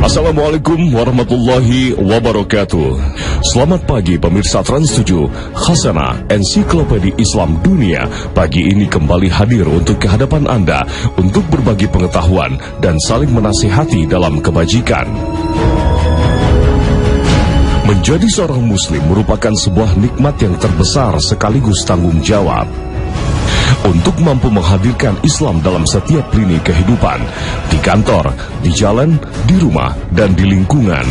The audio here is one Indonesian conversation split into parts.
Assalamualaikum warahmatullahi wabarakatuh. Selamat pagi pemirsa Trans 7, Khazanah Ensiklopedia Islam Dunia. Pagi ini kembali hadir untuk kehadapan Anda untuk berbagi pengetahuan dan saling menasihati dalam kebajikan. Menjadi seorang muslim merupakan sebuah nikmat yang terbesar sekaligus tanggung jawab. Untuk mampu menghadirkan Islam dalam setiap lini kehidupan, di kantor, di jalan, di rumah, dan di lingkungan,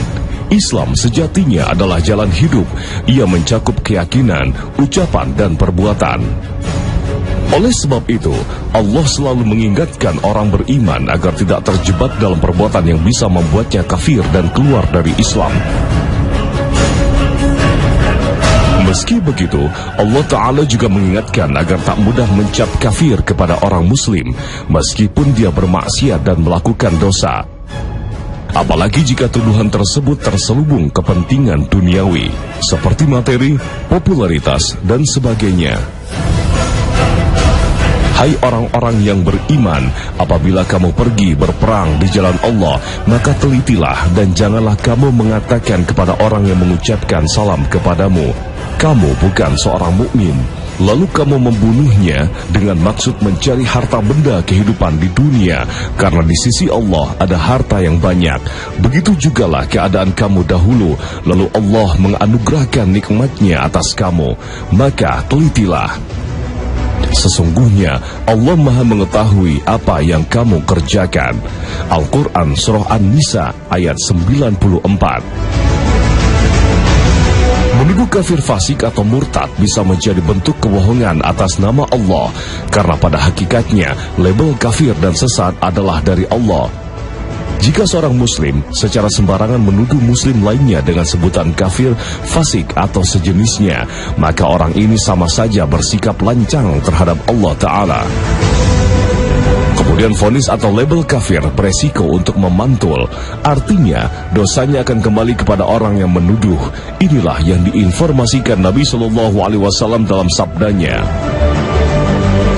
Islam sejatinya adalah jalan hidup. Ia mencakup keyakinan, ucapan, dan perbuatan. Oleh sebab itu, Allah selalu mengingatkan orang beriman agar tidak terjebak dalam perbuatan yang bisa membuatnya kafir dan keluar dari Islam. Meski begitu, Allah Ta'ala juga mengingatkan agar tak mudah mencap kafir kepada orang muslim, meskipun dia bermaksiat dan melakukan dosa. Apalagi jika tuduhan tersebut terselubung kepentingan duniawi, seperti materi, popularitas, dan sebagainya. Hai orang-orang yang beriman, apabila kamu pergi berperang di jalan Allah, maka telitilah dan janganlah kamu mengatakan kepada orang yang mengucapkan salam kepadamu, kamu bukan seorang mukmin, lalu kamu membunuhnya dengan maksud mencari harta benda kehidupan di dunia, karena di sisi Allah ada harta yang banyak. Begitu jugalah keadaan kamu dahulu, lalu Allah menganugerahkan nikmatnya atas kamu, maka telitilah. Sesungguhnya Allah Maha mengetahui apa yang kamu kerjakan. Al-Quran Surah An-Nisa ayat 94. Menuduh kafir fasik atau murtad bisa menjadi bentuk kebohongan atas nama Allah, karena pada hakikatnya label kafir dan sesat adalah dari Allah. Jika seorang muslim secara sembarangan menuduh muslim lainnya dengan sebutan kafir, fasik atau sejenisnya, maka orang ini sama saja bersikap lancang terhadap Allah Ta'ala. Kemudian vonis atau label kafir beresiko untuk memantul. Artinya dosanya akan kembali kepada orang yang menuduh. Inilah yang diinformasikan Nabi SAW dalam sabdanya,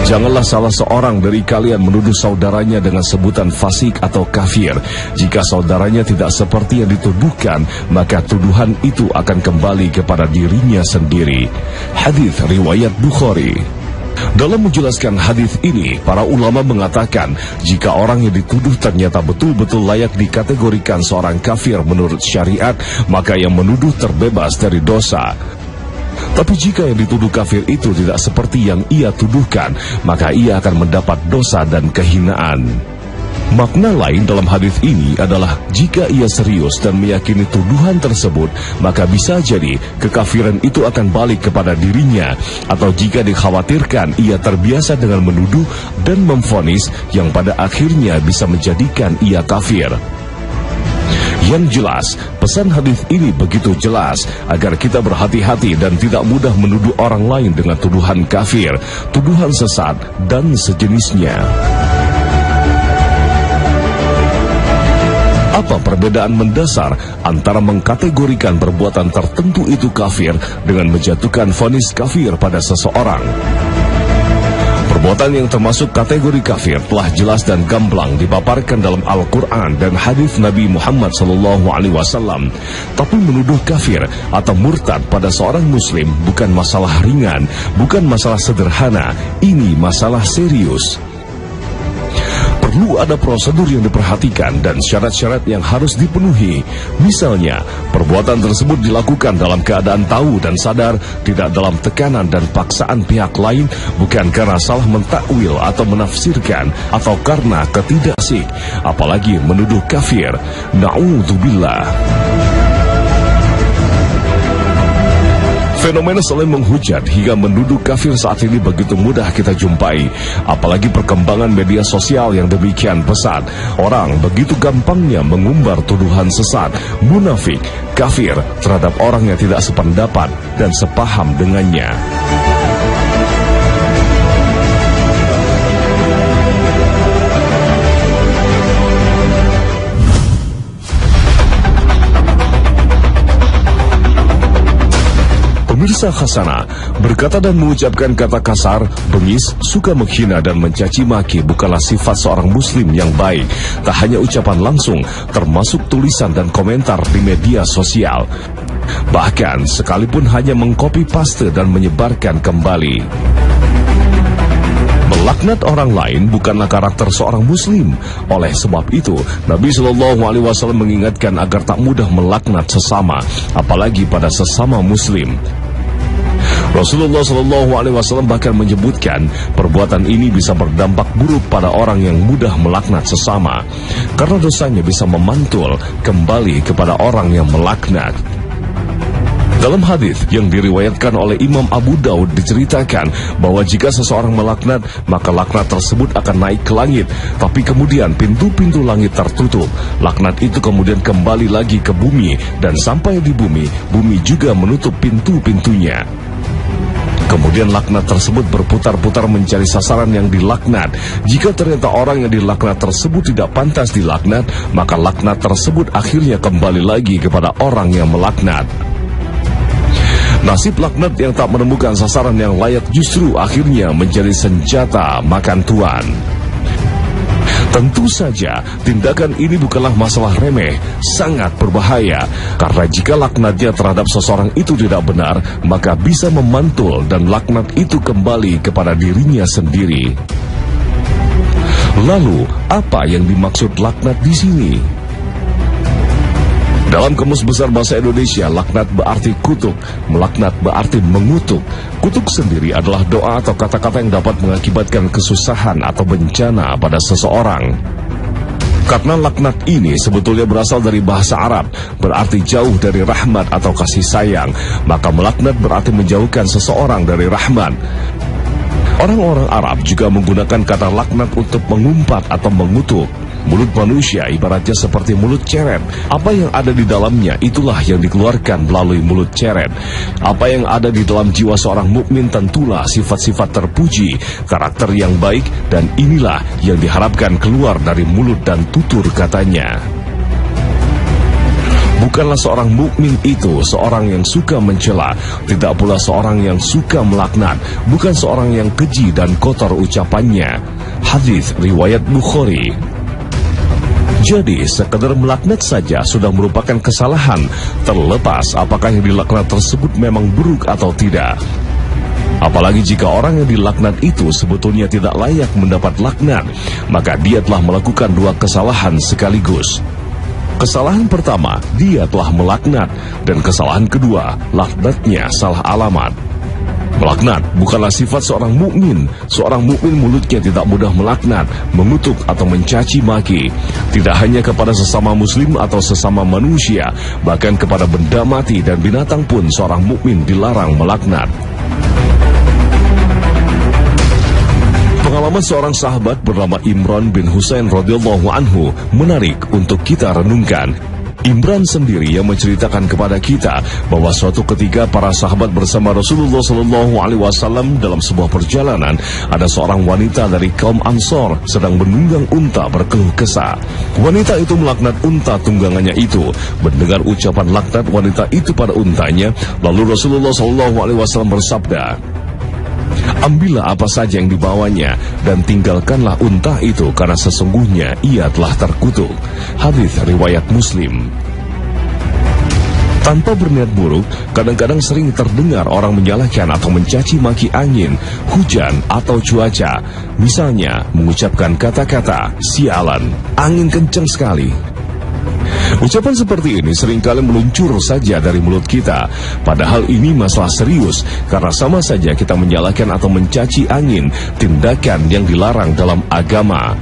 janganlah salah seorang dari kalian menuduh saudaranya dengan sebutan fasik atau kafir. Jika saudaranya tidak seperti yang dituduhkan, maka tuduhan itu akan kembali kepada dirinya sendiri. Hadis riwayat Bukhari. Dalam menjelaskan hadis ini, para ulama mengatakan, jika orang yang dituduh ternyata betul-betul layak dikategorikan seorang kafir menurut syariat, maka yang menuduh terbebas dari dosa. Tapi jika yang dituduh kafir itu tidak seperti yang ia tuduhkan, maka ia akan mendapat dosa dan kehinaan. Makna lain dalam hadis ini adalah jika ia serius dan meyakini tuduhan tersebut, maka bisa jadi kekafiran itu akan balik kepada dirinya, atau jika dikhawatirkan ia terbiasa dengan menuduh dan memvonis yang pada akhirnya bisa menjadikan ia kafir. Yang jelas, pesan hadis ini begitu jelas agar kita berhati-hati dan tidak mudah menuduh orang lain dengan tuduhan kafir, tuduhan sesat, dan sejenisnya. Apa perbedaan mendasar antara mengkategorikan perbuatan tertentu itu kafir dengan menjatuhkan vonis kafir pada seseorang? Perbuatan yang termasuk kategori kafir telah jelas dan gamblang dipaparkan dalam Al-Quran dan hadis Nabi Muhammad SAW. Tapi menuduh kafir atau murtad pada seorang muslim bukan masalah ringan, bukan masalah sederhana, ini masalah serius. Perlu ada prosedur yang diperhatikan dan syarat-syarat yang harus dipenuhi. Misalnya, perbuatan tersebut dilakukan dalam keadaan tahu dan sadar, tidak dalam tekanan dan paksaan pihak lain, bukan karena salah mentakwil atau menafsirkan, atau karena ketidaksik, apalagi menuduh kafir. Na'udzubillah. Fenomena saling menghujat hingga menuduh kafir saat ini begitu mudah kita jumpai. Apalagi perkembangan media sosial yang demikian pesat. Orang begitu gampangnya mengumbar tuduhan sesat, munafik, kafir terhadap orang yang tidak sependapat dan sepaham dengannya. Kisah hasanah, berkata dan mengucapkan kata kasar, bengis, suka menghina dan mencaci maki bukanlah sifat seorang muslim yang baik. Tak hanya ucapan langsung, termasuk tulisan dan komentar di media sosial. Bahkan sekalipun hanya mengcopy paste dan menyebarkan kembali. Melaknat orang lain bukanlah karakter seorang muslim. Oleh sebab itu, Nabi SAW mengingatkan agar tak mudah melaknat sesama, apalagi pada sesama muslim. Rasulullah SAW bahkan menyebutkan perbuatan ini bisa berdampak buruk pada orang yang mudah melaknat sesama, karena dosanya bisa memantul kembali kepada orang yang melaknat. Dalam hadis yang diriwayatkan oleh Imam Abu Daud diceritakan bahwa jika seseorang melaknat, maka laknat tersebut akan naik ke langit, tapi kemudian pintu-pintu langit tertutup. Laknat itu kemudian kembali lagi ke bumi, dan sampai di bumi, bumi juga menutup pintu-pintunya. Kemudian laknat tersebut berputar-putar mencari sasaran yang dilaknat. Jika ternyata orang yang dilaknat tersebut tidak pantas dilaknat, maka laknat tersebut akhirnya kembali lagi kepada orang yang melaknat. Nasib laknat yang tak menemukan sasaran yang layak justru akhirnya menjadi senjata makan tuan. Tentu saja, tindakan ini bukanlah masalah remeh, sangat berbahaya. Karena jika laknatnya terhadap seseorang itu tidak benar, maka bisa memantul dan laknat itu kembali kepada dirinya sendiri. Lalu, apa yang dimaksud laknat di sini? Dalam Kamus Besar Bahasa Indonesia, laknat berarti kutuk, melaknat berarti mengutuk. Kutuk sendiri adalah doa atau kata-kata yang dapat mengakibatkan kesusahan atau bencana pada seseorang. Karena laknat ini sebetulnya berasal dari bahasa Arab, berarti jauh dari rahmat atau kasih sayang, maka melaknat berarti menjauhkan seseorang dari rahmat. Orang-orang Arab juga menggunakan kata laknat untuk mengumpat atau mengutuk. Mulut manusia ibaratnya seperti mulut ceret. Apa yang ada di dalamnya itulah yang dikeluarkan melalui mulut ceret. Apa yang ada di dalam jiwa seorang mukmin tentulah sifat-sifat terpuji, karakter yang baik, dan inilah yang diharapkan keluar dari mulut dan tutur katanya. Bukanlah seorang mukmin itu seorang yang suka mencela, tidak pula seorang yang suka melaknat, bukan seorang yang keji dan kotor ucapannya. Hadis riwayat Bukhari. Jadi, sekedar melaknat saja sudah merupakan kesalahan, terlepas apakah yang dilaknat tersebut memang buruk atau tidak. Apalagi jika orang yang dilaknat itu sebetulnya tidak layak mendapat laknat, maka dia telah melakukan dua kesalahan sekaligus. Kesalahan pertama, dia telah melaknat, dan kesalahan kedua, laknatnya salah alamat. Melaknat bukanlah sifat seorang mukmin. Seorang mukmin mulutnya tidak mudah melaknat, mengutuk atau mencaci maki. Tidak hanya kepada sesama muslim atau sesama manusia, bahkan kepada benda mati dan binatang pun seorang mukmin dilarang melaknat. Pengalaman seorang sahabat bernama Imran bin Husain radhiyallahu anhu menarik untuk kita renungkan. Imran sendiri yang menceritakan kepada kita bahwa suatu ketika para sahabat bersama Rasulullah SAW dalam sebuah perjalanan, ada seorang wanita dari kaum Ansor sedang menunggang unta berkeluh kesah. Wanita itu melaknat unta tunggangannya itu. Mendengar ucapan laknat wanita itu pada untanya, lalu Rasulullah SAW bersabda, "Ambillah apa saja yang dibawanya dan tinggalkanlah unta itu karena sesungguhnya ia telah terkutuk." Hadis riwayat Muslim. Tanpa berniat buruk, kadang-kadang sering terdengar orang menyalahkan atau mencaci maki angin, hujan, atau cuaca. Misalnya, mengucapkan kata-kata, "Sialan, angin kencang sekali." Ucapan seperti ini seringkali meluncur saja dari mulut kita. Padahal ini masalah serius, karena sama saja kita menyalahkan atau mencaci angin, tindakan yang dilarang dalam agama.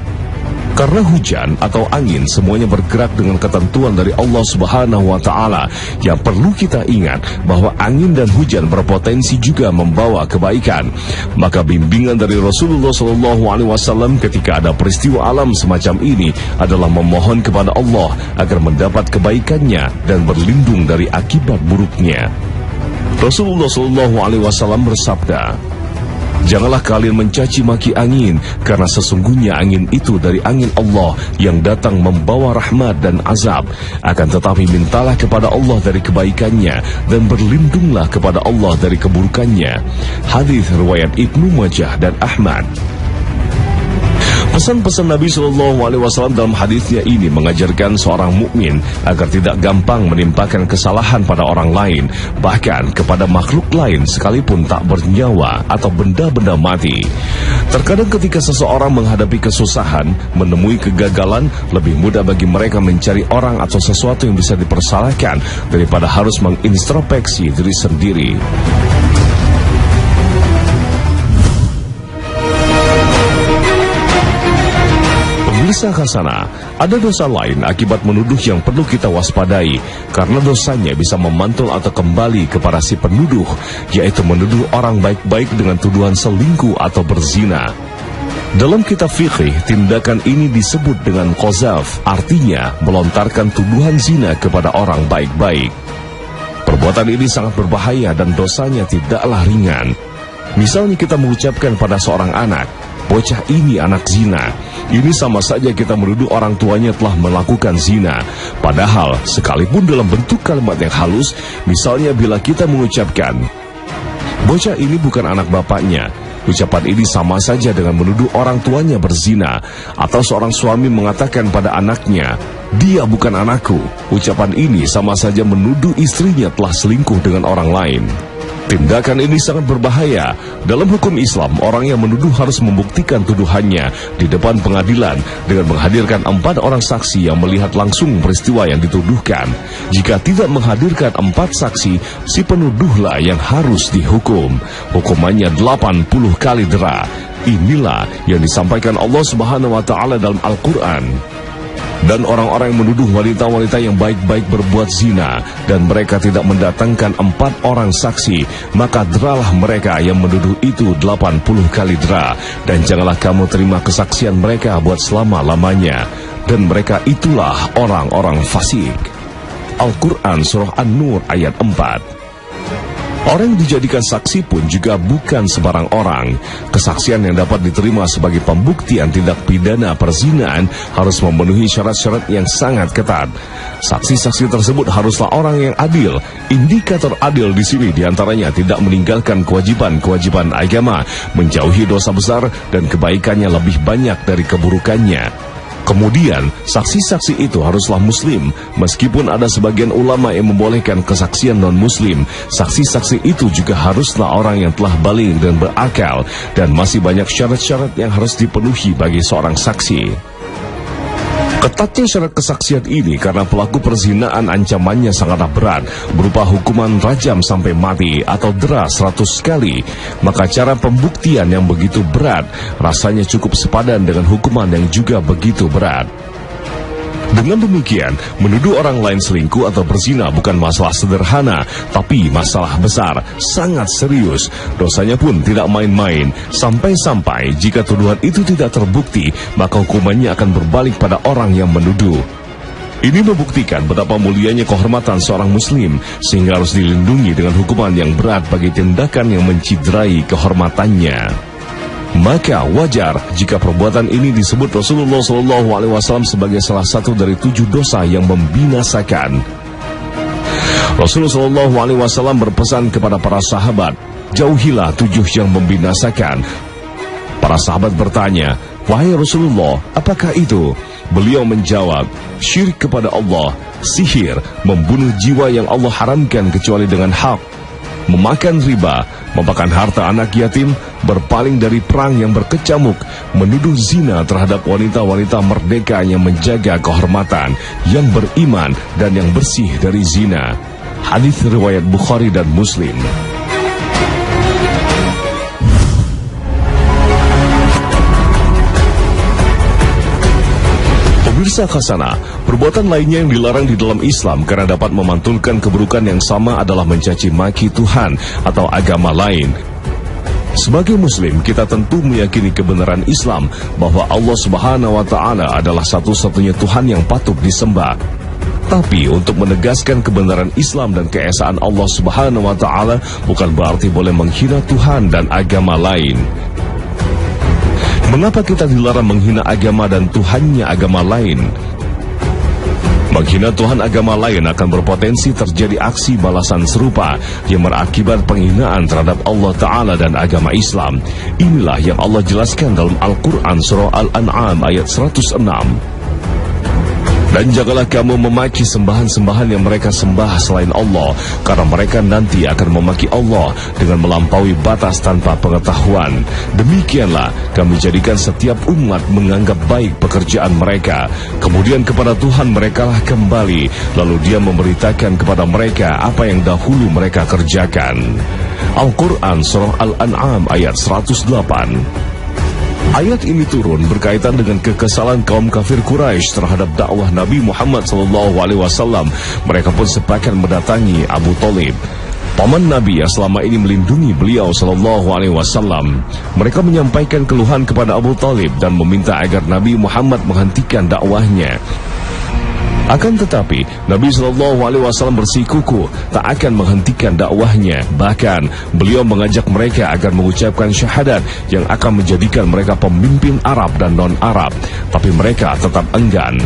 Karena hujan atau angin semuanya bergerak dengan ketentuan dari Allah Subhanahu wa Ta'ala. Yang perlu kita ingat bahwa angin dan hujan berpotensi juga membawa kebaikan. Maka bimbingan dari Rasulullah SAW ketika ada peristiwa alam semacam ini adalah memohon kepada Allah agar mendapat kebaikannya dan berlindung dari akibat buruknya. Rasulullah SAW bersabda, Janganlah kalian mencaci maki angin, karena sesungguhnya angin itu dari angin Allah yang datang membawa rahmat dan azab. Akan tetapi mintalah kepada Allah dari kebaikannya dan berlindunglah kepada Allah dari keburukannya. Hadis riwayat Ibnu Majah dan Ahmad. Pesan-pesan Nabi SAW dalam hadisnya ini mengajarkan seorang mukmin agar tidak gampang menimpakan kesalahan pada orang lain, bahkan kepada makhluk lain sekalipun tak bernyawa atau benda-benda mati. Terkadang ketika seseorang menghadapi kesusahan, menemui kegagalan, lebih mudah bagi mereka mencari orang atau sesuatu yang bisa dipersalahkan daripada harus mengintrospeksi diri sendiri. Pemirsa Khazanah, ada dosa lain akibat menuduh yang perlu kita waspadai, karena dosanya bisa memantul atau kembali kepada si penuduh, yaitu menuduh orang baik-baik dengan tuduhan selingkuh atau berzina. Dalam kitab fikih, tindakan ini disebut dengan qazaf, artinya melontarkan tuduhan zina kepada orang baik-baik. Perbuatan ini sangat berbahaya dan dosanya tidaklah ringan. Misalnya kita mengucapkan pada seorang anak, "Bocah ini anak zina." Ini sama saja kita menuduh orang tuanya telah melakukan zina. Padahal, sekalipun dalam bentuk kalimat yang halus, misalnya bila kita mengucapkan, "Bocah ini bukan anak bapaknya." Ucapan ini sama saja dengan menuduh orang tuanya berzina. Atau seorang suami mengatakan pada anaknya, "Dia bukan anakku." Ucapan ini sama saja menuduh istrinya telah selingkuh dengan orang lain. Tindakan ini sangat berbahaya. Dalam hukum Islam, orang yang menuduh harus membuktikan tuduhannya di depan pengadilan dengan menghadirkan 4 orang saksi yang melihat langsung peristiwa yang dituduhkan. Jika tidak menghadirkan 4 saksi, si penuduhlah yang harus dihukum. Hukumannya 80 kali dera. Inilah yang disampaikan Allah Subhanahu wa Ta'ala dalam Al-Quran. Dan orang-orang yang menuduh wanita-wanita yang baik-baik berbuat zina dan mereka tidak mendatangkan 4 orang saksi, maka deralah mereka yang menuduh itu 80 kali dera. Dan janganlah kamu terima kesaksian mereka buat selama-lamanya. Dan mereka itulah orang-orang fasik. Al-Quran Surah An-Nur ayat 4. Orang yang dijadikan saksi pun juga bukan sembarang orang. Kesaksian yang dapat diterima sebagai pembuktian tindak pidana perzinaan harus memenuhi syarat-syarat yang sangat ketat. Saksi-saksi tersebut haruslah orang yang adil. Indikator adil di sini diantaranya tidak meninggalkan kewajiban-kewajiban agama, menjauhi dosa besar dan kebaikannya lebih banyak dari keburukannya. Kemudian, saksi-saksi itu haruslah muslim. Meskipun ada sebagian ulama yang membolehkan kesaksian non-muslim, saksi-saksi itu juga haruslah orang yang telah baligh dan berakal. Dan masih banyak syarat-syarat yang harus dipenuhi bagi seorang saksi. Ketatnya syarat kesaksian ini karena pelaku perzinaan ancamannya sangatlah berat, berupa hukuman rajam sampai mati atau dera 100 kali. Maka cara pembuktian yang begitu berat rasanya cukup sepadan dengan hukuman yang juga begitu berat. Dengan demikian, menuduh orang lain selingkuh atau berzina bukan masalah sederhana, tapi masalah besar, sangat serius. Dosanya pun tidak main-main. Sampai-sampai jika tuduhan itu tidak terbukti, maka hukumannya akan berbalik pada orang yang menuduh. Ini membuktikan betapa mulianya kehormatan seorang muslim, sehingga harus dilindungi dengan hukuman yang berat bagi tindakan yang menciderai kehormatannya. Maka wajar jika perbuatan ini disebut Rasulullah SAW sebagai salah satu dari 7 dosa yang membinasakan. Rasulullah SAW berpesan kepada para sahabat, "Jauhilah 7 yang membinasakan." Para sahabat bertanya, "Wahai Rasulullah, apakah itu?" Beliau menjawab, "Syirik kepada Allah, sihir, membunuh jiwa yang Allah haramkan kecuali dengan hak, memakan riba, memakan harta anak yatim, berpaling dari perang yang berkecamuk, menuduh zina terhadap wanita-wanita merdeka yang menjaga kehormatan, yang beriman dan yang bersih dari zina." Hadis riwayat Bukhari dan Muslim. Pemirsa Khazanah, perbuatan lainnya yang dilarang di dalam Islam karena dapat memantulkan keburukan yang sama adalah mencaci maki Tuhan atau agama lain. Sebagai muslim, kita tentu meyakini kebenaran Islam bahwa Allah Subhanahu wa Ta'ala adalah satu-satunya Tuhan yang patut disembah. Tapi untuk menegaskan kebenaran Islam dan keesaan Allah Subhanahu wa taala bukan berarti boleh menghina Tuhan dan agama lain. Mengapa kita dilarang menghina agama dan Tuhannya agama lain? Menghina Tuhan agama lain akan berpotensi terjadi aksi balasan serupa yang berakibat penghinaan terhadap Allah Ta'ala dan agama Islam. Inilah yang Allah jelaskan dalam Al-Quran Surah Al-An'am ayat 106. Dan janganlah kamu memaki sembahan-sembahan yang mereka sembah selain Allah, karena mereka nanti akan memaki Allah dengan melampaui batas tanpa pengetahuan. Demikianlah kami jadikan setiap umat menganggap baik pekerjaan mereka, kemudian kepada Tuhan merekalah kembali, lalu Dia memberitakan kepada mereka apa yang dahulu mereka kerjakan. Al-Quran Surah Al-An'am ayat 108. Ayat ini turun berkaitan dengan kekesalan kaum kafir Quraisy terhadap dakwah Nabi Muhammad SAW. Mereka pun sepakat mendatangi Abu Thalib, paman Nabi yang selama ini melindungi beliau SAW. Mereka menyampaikan keluhan kepada Abu Thalib dan meminta agar Nabi Muhammad menghentikan dakwahnya. Akan tetapi Nabi SAW bersikukuh tak akan menghentikan dakwahnya. Bahkan beliau mengajak mereka agar mengucapkan syahadat yang akan menjadikan mereka pemimpin Arab dan non-Arab. Tapi mereka tetap enggan.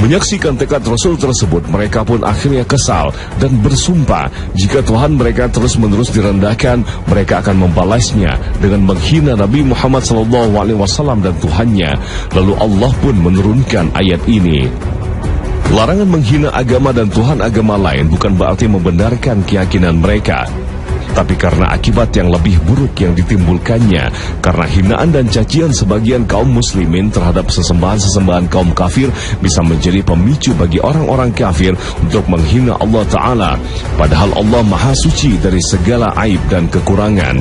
Menyaksikan tekad Rasul tersebut, mereka pun akhirnya kesal dan bersumpah jika Tuhan mereka terus-menerus direndahkan, mereka akan membalasnya dengan menghina Nabi Muhammad SAW dan Tuhannya. Lalu Allah pun menurunkan ayat ini. Larangan menghina agama dan Tuhan agama lain bukan berarti membenarkan keyakinan mereka, tapi karena akibat yang lebih buruk yang ditimbulkannya, karena hinaan dan cacian sebagian kaum muslimin terhadap sesembahan-sesembahan kaum kafir bisa menjadi pemicu bagi orang-orang kafir untuk menghina Allah Ta'ala, padahal Allah Maha Suci dari segala aib dan kekurangan.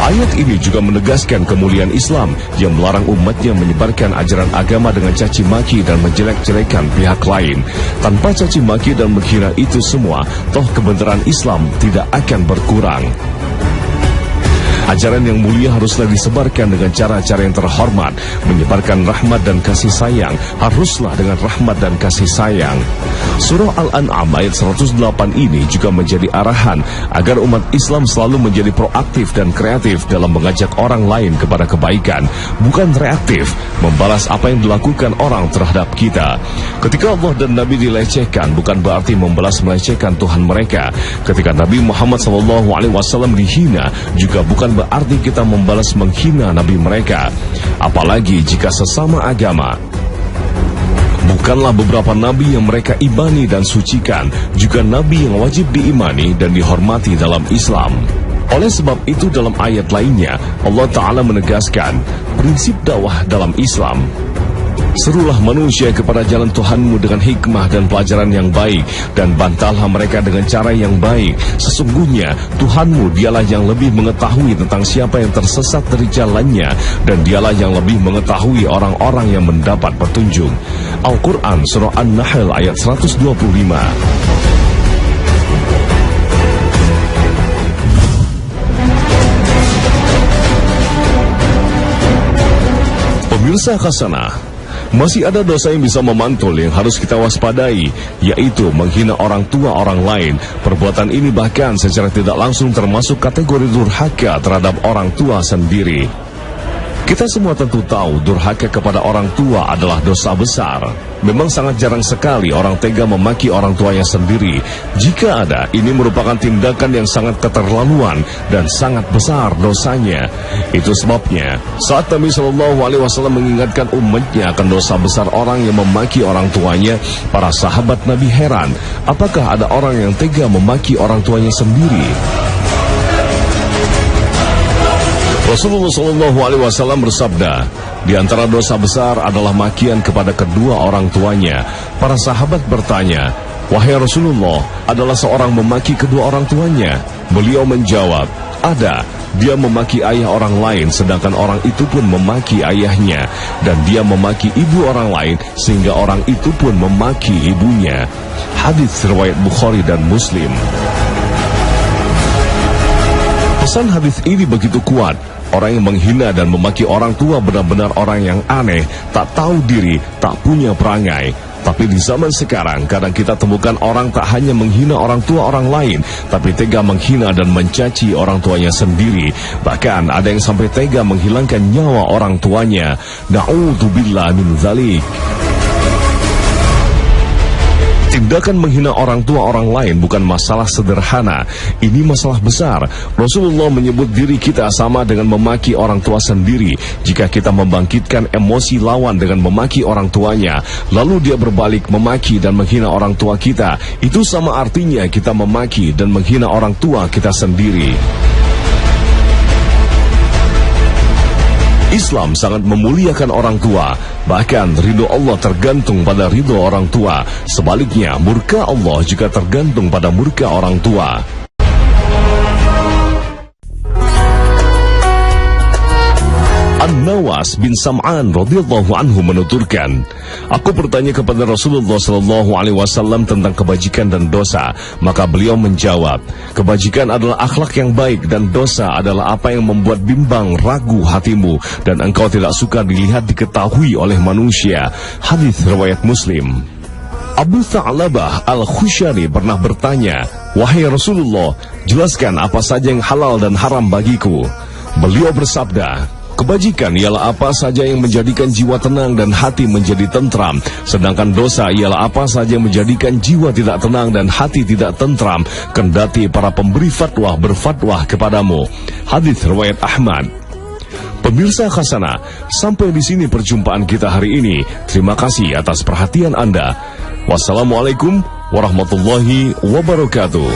Ayat ini juga menegaskan kemuliaan Islam yang melarang umatnya menyebarkan ajaran agama dengan caci maki dan menjelek-jelekan pihak lain. Tanpa caci maki dan menghina itu semua, toh kebenaran Islam tidak akan berkurang. Ajaran yang mulia haruslah disebarkan dengan cara-cara yang terhormat. Menyebarkan rahmat dan kasih sayang haruslah dengan rahmat dan kasih sayang. Surah Al-An'am ayat 108 ini juga menjadi arahan agar umat Islam selalu menjadi proaktif dan kreatif dalam mengajak orang lain kepada kebaikan, bukan reaktif membalas apa yang dilakukan orang terhadap kita. Ketika Allah dan Nabi dilecehkan, bukan berarti membalas melecehkan Tuhan mereka. Ketika Nabi Muhammad SAW dihina, juga bukan berarti kita membalas menghina Nabi mereka. Apalagi jika sesama agama. Bukanlah beberapa nabi yang mereka imani dan sucikan, juga nabi yang wajib diimani dan dihormati dalam Islam. Oleh sebab itu dalam ayat lainnya, Allah Ta'ala menegaskan prinsip dakwah dalam Islam. Serulah manusia kepada jalan Tuhanmu dengan hikmah dan pelajaran yang baik, dan bantallah mereka dengan cara yang baik. Sesungguhnya Tuhanmu dialah yang lebih mengetahui tentang siapa yang tersesat dari jalannya, dan dialah yang lebih mengetahui orang-orang yang mendapat petunjuk. Al-Quran Surah An-Nahl ayat 125. Pemirsa Khasanah, masih ada dosa yang bisa memantul yang harus kita waspadai, yaitu menghina orang tua orang lain. Perbuatan ini bahkan secara tidak langsung termasuk kategori durhaka terhadap orang tua sendiri. Kita semua tentu tahu durhaka kepada orang tua adalah dosa besar. Memang sangat jarang sekali orang tega memaki orang tuanya sendiri. Jika ada, ini merupakan tindakan yang sangat keterlaluan dan sangat besar dosanya. Itu sebabnya saat Nabi SAW mengingatkan umatnya akan dosa besar orang yang memaki orang tuanya, para sahabat Nabi heran, apakah ada orang yang tega memaki orang tuanya sendiri? Rasulullah SAW bersabda, di antara dosa besar adalah makian kepada kedua orang tuanya. Para sahabat bertanya, wahai Rasulullah, adalah seorang memaki kedua orang tuanya? Beliau menjawab, ada. Dia memaki ayah orang lain, sedangkan orang itu pun memaki ayahnya. Dan dia memaki ibu orang lain, sehingga orang itu pun memaki ibunya. Hadits riwayat Bukhari dan Muslim. Pesan hadis ini begitu kuat, Orang yang menghina dan memaki orang tua benar-benar orang yang aneh, tak tahu diri, tak punya perangai. Tapi di zaman sekarang, kadang kita temukan orang tak hanya menghina orang tua orang lain, tapi tega menghina dan mencaci orang tuanya sendiri. Bahkan ada yang sampai tega menghilangkan nyawa orang tuanya. Na'udzubillah min dzalik. Tindakan menghina orang tua orang lain bukan masalah sederhana, ini masalah besar. Rasulullah menyebut diri kita sama dengan memaki orang tua sendiri. Jika kita membangkitkan emosi lawan dengan memaki orang tuanya, lalu dia berbalik memaki dan menghina orang tua kita, itu sama artinya kita memaki dan menghina orang tua kita sendiri. Islam sangat memuliakan orang tua, bahkan ridho Allah tergantung pada ridho orang tua. Sebaliknya, murka Allah juga tergantung pada murka orang tua. An-Nawas bin Sam'an radhiyallahu anhu menuturkan, aku bertanya kepada Rasulullah sallallahu alaihi wasallam tentang kebajikan dan dosa, maka beliau menjawab, kebajikan adalah akhlak yang baik dan dosa adalah apa yang membuat bimbang, ragu hatimu dan engkau tidak suka dilihat diketahui oleh manusia. Hadis riwayat Muslim. Abu Tha'labah Al-Khushani pernah bertanya, wahai Rasulullah, jelaskan apa saja yang halal dan haram bagiku. Beliau bersabda, kebajikan ialah apa saja yang menjadikan jiwa tenang dan hati menjadi tentram, sedangkan dosa ialah apa saja yang menjadikan jiwa tidak tenang dan hati tidak tentram, kendati para pemberi fatwa berfatwa kepadamu. Hadis riwayat Ahmad. Pemirsa Khazanah, sampai di sini perjumpaan kita hari ini. Terima kasih atas perhatian Anda. Wassalamualaikum warahmatullahi wabarakatuh.